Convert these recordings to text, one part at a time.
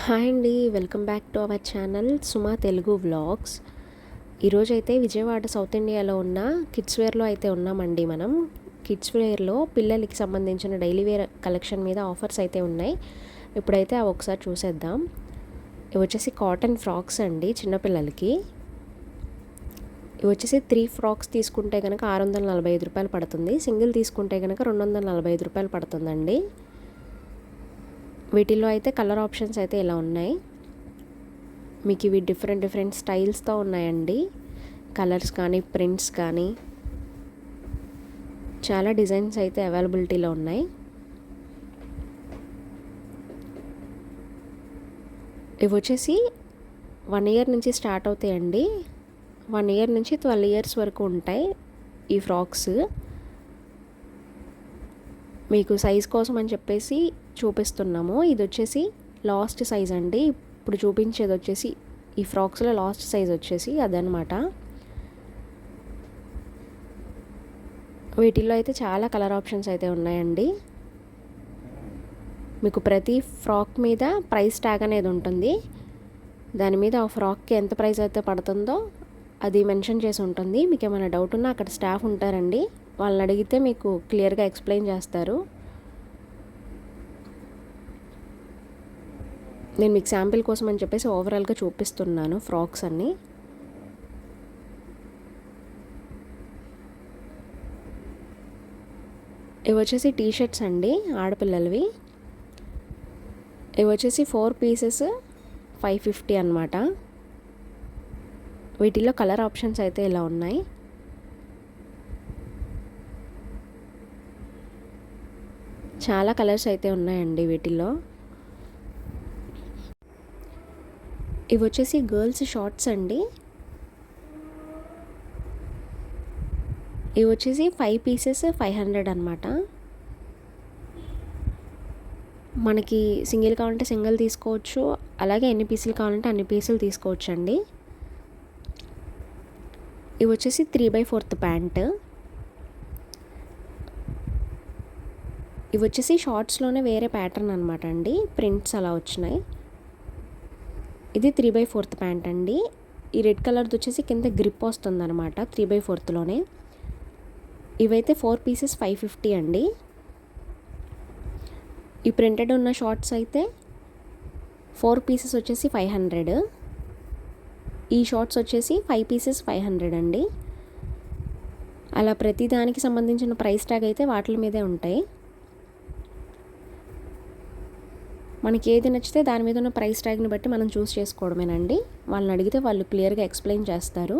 Hi అండి, welcome back to our channel Suma Telugu vlogs. ఈరోజైతే Vijayawada south ఇండియాలో ఉన్న కిడ్స్ వేర్లో అయితే ఉన్నామండి. మనం కిడ్స్ వేర్లో పిల్లలకి సంబంధించిన డైలీ వేర్ కలెక్షన్ మీద ఆఫర్స్ అయితే ఉన్నాయి. ఇప్పుడైతే అవి ఒకసారి చూసేద్దాం. ఇవి వచ్చేసి కాటన్ ఫ్రాక్స్ అండి చిన్నపిల్లలకి. ఇవి వచ్చేసి 3 ఫ్రాక్స్ తీసుకుంటే కనుక 645 రూపాయలు పడుతుంది. సింగిల్ తీసుకుంటే కనుక 245 రూపాయలు పడుతుందండి. వీటిల్లో అయితే కలర్ ఆప్షన్స్ అయితే ఇలా ఉన్నాయి. మీకు ఇవి డిఫరెంట్ స్టైల్స్తో ఉన్నాయండి. కలర్స్ కానీ ప్రింట్స్ కానీ చాలా డిజైన్స్ అయితే అవైలబిలిటీలో ఉన్నాయి. ఇవి వచ్చేసి 1 ఇయర్ నుంచి స్టార్ట్ అవుతాయండి. 1 ఇయర్ నుంచి 12 ఇయర్స్ వరకు ఉంటాయి ఈ ఫ్రాక్స్. మీకు సైజ్ కోసం అని చెప్పేసి చూపిస్తున్నాము. ఇది వచ్చేసి లాస్ట్ సైజ్ అండి. ఇప్పుడు చూపించేది వచ్చేసి ఈ ఫ్రాక్స్లో లాస్ట్ సైజ్ వచ్చేసి అదనమాట. వీటిల్లో అయితే చాలా కలర్ ఆప్షన్స్ అయితే ఉన్నాయండి. మీకు ప్రతి ఫ్రాక్ మీద ప్రైస్ ట్యాగ్ అనేది ఉంటుంది. దాని మీద ఆ ఫ్రాక్కి ఎంత ప్రైస్ అయితే పడుతుందో అది మెన్షన్ చేసి ఉంటుంది. మీకు ఏమైనా డౌట్ ఉన్నా అక్కడ స్టాఫ్ ఉంటారండి, వాళ్ళని అడిగితే మీకు క్లియర్గా ఎక్స్ప్లెయిన్ చేస్తారు. నేను మీకు శాంపిల్ కోసం అని చెప్పేసి ఓవరాల్గా చూపిస్తున్నాను ఫ్రాక్స్ అన్నీ. ఇవి వచ్చేసి టీషర్ట్స్ అండి ఆడపిల్లలవి. ఇవి వచ్చేసి 4 పీసెస్ 550 అనమాట. వీటిల్లో కలర్ ఆప్షన్స్ అయితే ఇలా ఉన్నాయి. చాలా కలర్స్ అయితే ఉన్నాయండి వీటిల్లో. ఇవి వచ్చేసి గర్ల్స్ షార్ట్స్ అండి. ఇవి వచ్చేసి 5 పీసెస్ 500 అనమాట. మనకి సింగిల్ కావాలంటే సింగిల్ తీసుకోవచ్చు, అలాగే ఎన్ని పీసులు కావాలంటే అన్ని పీసులు తీసుకోవచ్చు అండి. ఇవి వచ్చేసి 3/4 ప్యాంట్. ఇవి వచ్చేసి షార్ట్స్లోనే వేరే ప్యాటర్న్ అనమాట అండి, ప్రింట్స్ అలా వచ్చినాయి. ఇది 3/4 ప్యాంట్ అండి. ఈ రెడ్ కలర్ది వచ్చేసి కింద గ్రిప్ వస్తుంది అనమాట 3/4లోనే. ఇవైతే 4 పీసెస్ 550 అండి. ఈ ప్రింటెడ్ ఉన్న షార్ట్స్ అయితే 4 పీసెస్ వచ్చేసి 500. ఈ షార్ట్స్ వచ్చేసి 5 పీసెస్ 500 అండి. అలా ప్రతి దానికి సంబంధించిన ప్రైస్ ట్యాగ్ అయితే వాటి మీదే ఉంటాయి. మనకి ఏది నచ్చితే దాని మీద ఉన్న ప్రైస్ ట్యాగ్ని బట్టి మనం చూస్ చేసుకోవడమేనండి. వాళ్ళని అడిగితే వాళ్ళు క్లియర్గా ఎక్స్ప్లెయిన్ చేస్తారు.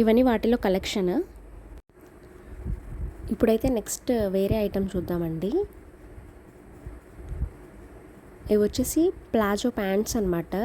ఇవన్నీ వాటిలో కలెక్షన్. ఇప్పుడైతే నెక్స్ట్ వేరే ఐటమ్ చూద్దామండి. ఇవి వచ్చేసి ప్లాజో ప్యాంట్స్ అనమాట.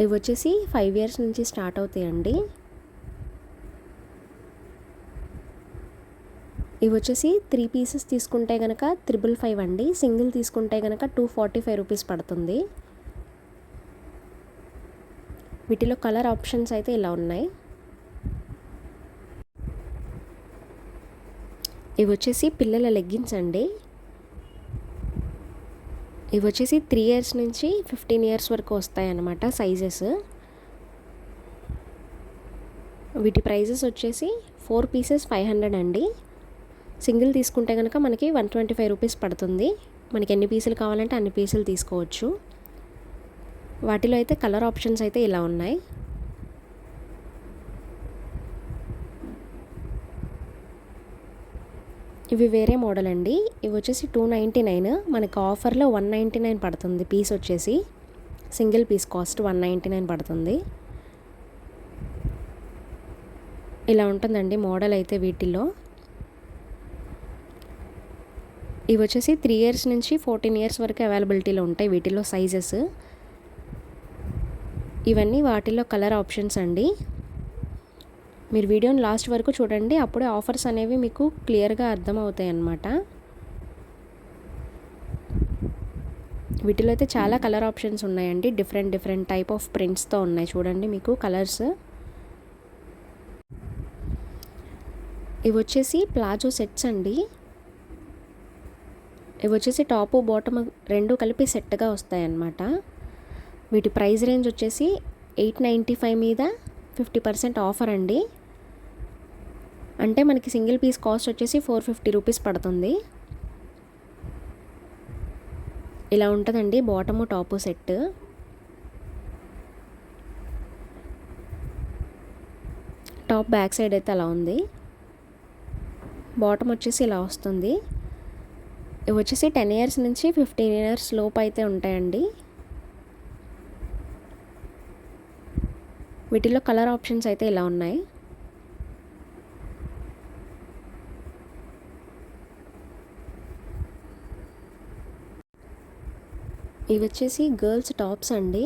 ఇవి వచ్చేసి 5 ఇయర్స్ నుంచి స్టార్ట్ అవుతాయండి. ఇవి వచ్చేసి 3 పీసెస్ తీసుకుంటే కనుక 555 అండి. సింగిల్ తీసుకుంటే కనుక 245 రూపీస్ పడుతుంది. వీటిలో కలర్ ఆప్షన్స్ అయితే ఇలా ఉన్నాయి. ఇవి వచ్చేసి పిల్లల లెగ్గిన్స్ అండి. ఇవి వచ్చేసి 3 ఇయర్స్ నుంచి 15 ఇయర్స్ వరకు వస్తాయి అన్నమాట సైజెస్. వీటి ప్రైజెస్ వచ్చేసి 4 పీసెస్ 500 అండి. సింగిల్ తీసుకుంటే కనుక మనకి 125 రూపీస్ పడుతుంది. మనకి ఎన్ని పీసులు కావాలంటే అన్ని పీసులు తీసుకోవచ్చు. వాటిలో అయితే కలర్ ఆప్షన్స్ అయితే ఇలా ఉన్నాయి. ఇవి వేరే మోడల్ అండి. ఇవి వచ్చేసి 299, మనకి ఆఫర్లో 199 పడుతుంది పీస్ వచ్చేసి. సింగిల్ పీస్ కాస్ట్ 199 పడుతుంది. ఇలా ఉంటుందండి మోడల్ అయితే వీటిల్లో. ఇవి వచ్చేసి 3 ఇయర్స్ నుంచి 14 ఇయర్స్ వరకు అవైలబిలిటీలో ఉంటాయి వీటిలో సైజెస్. ఇవన్నీ వాటిలో కలర్ ఆప్షన్స్ అండి. మీరు వీడియోని లాస్ట్ వరకు చూడండి, అప్పుడే ఆఫర్స్ అనేవి మీకు క్లియర్గా అర్థమవుతాయి అన్నమాట. వీటిలో అయితే చాలా కలర్ ఆప్షన్స్ ఉన్నాయండి. డిఫరెంట్ టైప్ ఆఫ్ ప్రింట్స్తో ఉన్నాయి చూడండి మీకు కలర్స్. ఇవి వచ్చేసి ప్లాజో సెట్స్ అండి. ఇవి వచ్చేసి టాపు బాటమ్ రెండు కలిపి సెట్గా వస్తాయన్నమాట. వీటి ప్రైస్ రేంజ్ వచ్చేసి 895 మీద 50% ఆఫర్ అండి. అంటే మనకి సింగిల్ పీస్ కాస్ట్ వచ్చేసి 450 రూపీస్ పడుతుంది. ఇలా ఉంటుందండి bottom top set. Top back side అయితే అలా ఉంది. బాటమ్ వచ్చేసి ఇలా వస్తుంది. ఇవి వచ్చేసి 10 ఇయర్స్ నుంచి 15 ఇయర్స్ లోపు అయితే ఉంటాయండి. వీటిలో కలర్ ఆప్షన్స్ అయితే ఇలా ఉన్నాయి. ఇవి వచ్చేసి గర్ల్స్ టాప్స్ అండి.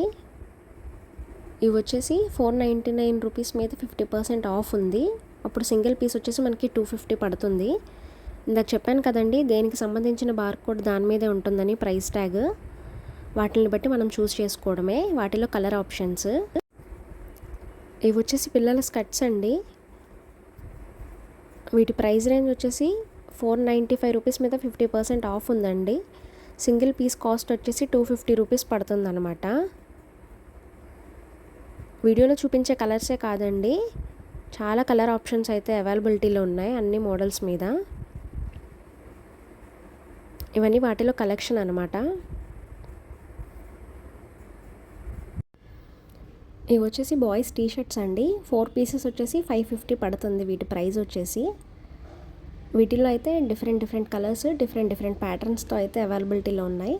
ఇవి వచ్చేసి 499 రూపీస్ మీద 50% ఆఫ్ ఉంది. అప్పుడు సింగిల్ పీస్ వచ్చేసి మనకి 250 పడుతుంది. ఇందాక చెప్పాను కదండి, దేనికి సంబంధించిన బార్కోడ్ దాని మీదే ఉంటుందని ప్రైస్ ట్యాగ్. వాటిని బట్టి మనం చూస్ చేసుకోవడమే. వాటిలో కలర్ ఆప్షన్స్. ఇవి వచ్చేసి పిల్లల స్కర్ట్స్ అండి. వీటి ప్రైస్ రేంజ్ వచ్చేసి 495 రూపీస్ మీద 50% ఆఫ్ ఉందండి. సింగిల్ పీస్ కాస్ట్ వచ్చేసి 250 రూపీస్ పడుతుంది అనమాట. వీడియోలో చూపించే కలర్సే కాదండి, చాలా కలర్ ఆప్షన్స్ అయితే అవైలబిలిటీలో ఉన్నాయి అన్ని మోడల్స్ మీద. ఇవన్నీ వాటిలో కలెక్షన్ అనమాట. ఇవి వచ్చేసి బాయ్స్ టీ షర్ట్స్ అండి. 4 పీసెస్ వచ్చేసి 550 పడుతుంది వీటి ప్రైస్ వచ్చేసి. వీటిలో అయితే డిఫరెంట్ కలర్స్, డిఫరెంట్ ప్యాటర్న్స్తో అయితే అవైలబిలిటీలో ఉన్నాయి.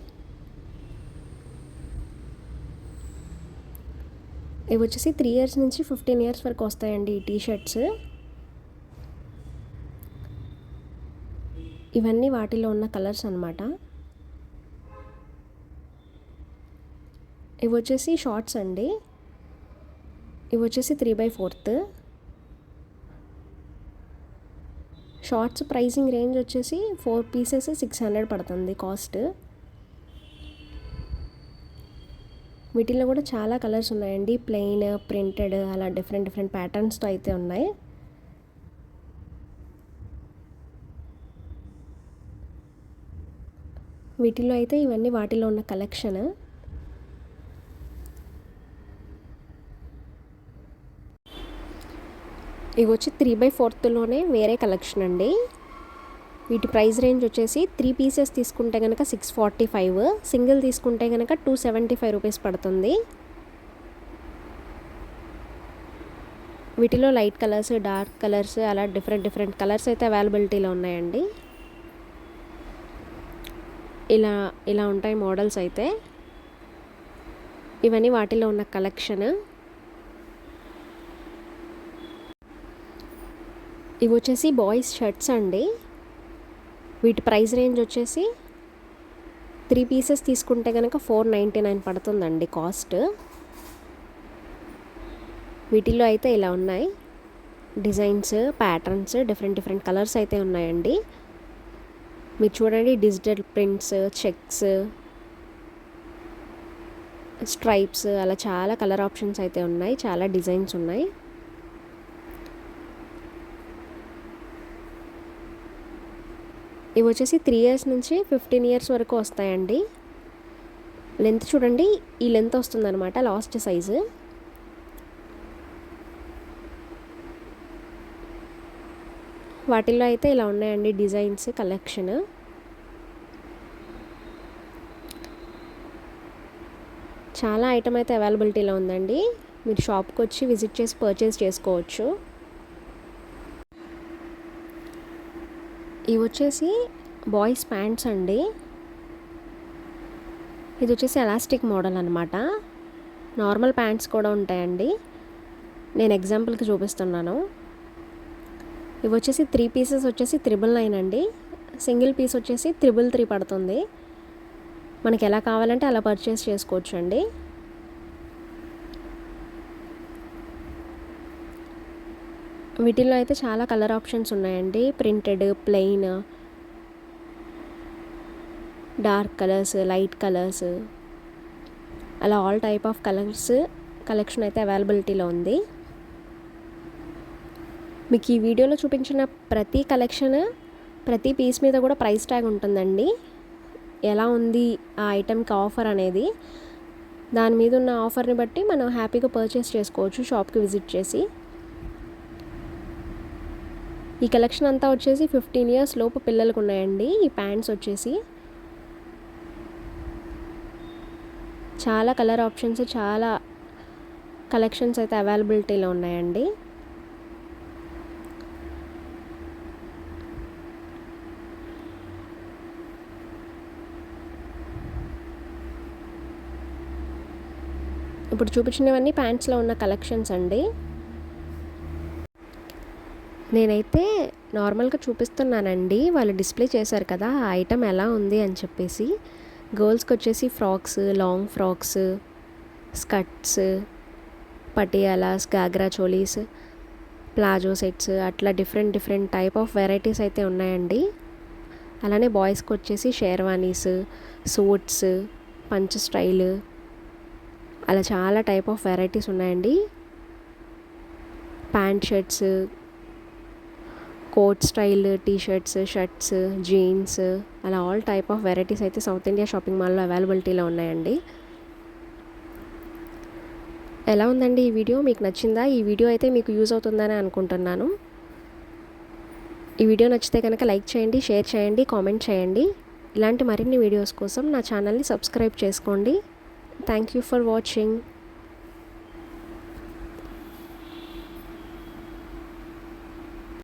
ఇవి వచ్చేసి 3 ఇయర్స్ నుంచి 15 ఇయర్స్ వరకు వస్తాయండి ఈ టీ షర్ట్స్. ఇవన్నీ వాటిలో ఉన్న కలర్స్ అనమాట. ఇవి వచ్చేసి షార్ట్స్ అండి. ఇవి వచ్చేసి 3/4. షార్ట్స్ ప్రైసింగ్ రేంజ్ వచ్చేసి 4 పీసెస్ 600 పడుతుంది కాస్ట్. వీటిల్లో కూడా చాలా కలర్స్ ఉన్నాయండి. ప్లెయిన్, ప్రింటెడ్ అలా డిఫరెంట్ ప్యాటర్న్స్తో అయితే ఉన్నాయి. వీటిలో అయితే ఇవన్నీ వాటిలో ఉన్న కలెక్షన్. ఇవి వచ్చి 3/4లోనే వేరే కలెక్షన్ అండి. వీటి ప్రైస్ రేంజ్ వచ్చేసి 3 పీసెస్ తీసుకుంటే కనుక 645, సింగిల్ తీసుకుంటే కనుక 275 రూపీస్ పడుతుంది. వీటిలో లైట్ కలర్స్, డార్క్ కలర్స్ అలా డిఫరెంట్ కలర్స్ అయితే అవైలబిలిటీలో ఉన్నాయండి. ఇలా ఉంటాయి మోడల్స్ అయితే. ఇవన్నీ వాటిలో ఉన్న కలెక్షన్. ఇవి వచ్చేసి బాయ్స్ షర్ట్స్ అండి. వీటి ప్రైస్ రేంజ్ వచ్చేసి 3 పీసెస్ తీసుకుంటే కనుక 499 పడుతుందండి కాస్ట్. వీటిల్లో అయితే ఇలా ఉన్నాయి డిజైన్స్, ప్యాటర్న్స్, డిఫరెంట్ కలర్స్ అయితే ఉన్నాయండి. మీరు చూడండి, డిజిటల్ ప్రింట్స్, చెక్స్, స్ట్రైప్స్ అలా చాలా కలర్ ఆప్షన్స్ అయితే ఉన్నాయి. చాలా డిజైన్స్ ఉన్నాయి. ఇవి వచ్చేసి 3 ఇయర్స్ నుంచి 15 ఇయర్స్ వరకు వస్తాయండి. లెంత్ చూడండి, ఈ లెంత్ వస్తుందన్నమాట లాస్ట్ సైజు. వాటిల్లో అయితే ఇలా ఉన్నాయండి డిజైన్స్, కలెక్షన్. చాలా ఐటమ్ అయితే అవైలబిలిటీలో ఉందండి. మీరు షాప్కి వచ్చి విజిట్ చేసి పర్చేస్ చేసుకోవచ్చు. ఇవి వచ్చేసి బాయ్స్ ప్యాంట్స్ అండి. ఇది వచ్చేసి ఎలాస్టిక్ మోడల్ అనమాట. నార్మల్ ప్యాంట్స్ కూడా ఉంటాయండి. నేను ఎగ్జాంపుల్కి చూపిస్తున్నాను. ఇవి వచ్చేసి 3 పీసెస్ వచ్చేసి 999 అండి. సింగిల్ పీస్ వచ్చేసి 333 పడుతుంది. మనకి ఎలా కావాలంటే అలా పర్చేస్ చేసుకోవచ్చు అండి. వీటిల్లో అయితే చాలా కలర్ ఆప్షన్స్ ఉన్నాయండి. Printed, plain, dark colours, light colours అలా all type of colours collection అయితే అవైలబిలిటీలో ఉంది. మీకు ఈ వీడియోలో చూపించిన ప్రతి కలెక్షన్, ప్రతి పీస్ మీద కూడా ప్రైస్ ట్యాగ్ ఉంటుందండి. ఎలా ఉంది ఆ ఐటెంకి ఆఫర్ అనేది, దాని మీద ఉన్న ఆఫర్ని బట్టి మనం హ్యాపీగా పర్చేస్ చేసుకోవచ్చు షాప్కి విజిట్ చేసి. ఈ కలెక్షన్ అంతా వచ్చేసి 15 ఇయర్స్ లోపు పిల్లలకు ఉన్నాయండి. ఈ ప్యాంట్స్ వచ్చేసి చాలా కలర్ ఆప్షన్స్, చాలా కలెక్షన్స్ అయితే అవైలబిలిటీలో ఉన్నాయండి. ఇప్పుడు చూపించినవన్నీ ప్యాంట్స్లో ఉన్న కలెక్షన్స్ అండి. నేనైతే నార్మల్గా చూపిస్తున్నానండి, వాళ్ళు డిస్ప్లే చేశారు కదా ఆ ఐటెం ఎలా ఉంది అని చెప్పేసి. గర్ల్స్కి వచ్చేసి frocks, long frocks, skirts, patialas, ghagra cholis, palazzo sets, అట్లా డిఫరెంట్ టైప్ ఆఫ్ వెరైటీస్ అయితే ఉన్నాయండి. అలానే బాయ్స్కి వచ్చేసి షేర్వానీస్, సూట్స్, పంచ్ స్టైల్, అలా చాలా టైప్ ఆఫ్ వెరైటీస్ ఉన్నాయండి. Pant shirts, coat style T shirts, shirts, jeans, అలా ఆల్ టైప్ ఆఫ్ వెరైటీస్ అయితే సౌత్ ఇండియా షాపింగ్ మాల్లో అవైలబిలిటీలో ఉన్నాయండి. ఎలా ఉందండి ఈ వీడియో? మీకు నచ్చిందా? ఈ వీడియో అయితే మీకు యూజ్ అవుతుందని అనుకుంటున్నాను. ఈ వీడియో నచ్చితే కనుక లైక్ చేయండి, షేర్ చేయండి, కామెంట్ చేయండి. ఇలాంటి మరిన్ని వీడియోస్ కోసం నా ఛానల్ని సబ్స్క్రైబ్ చేసుకోండి. Thank you for watching.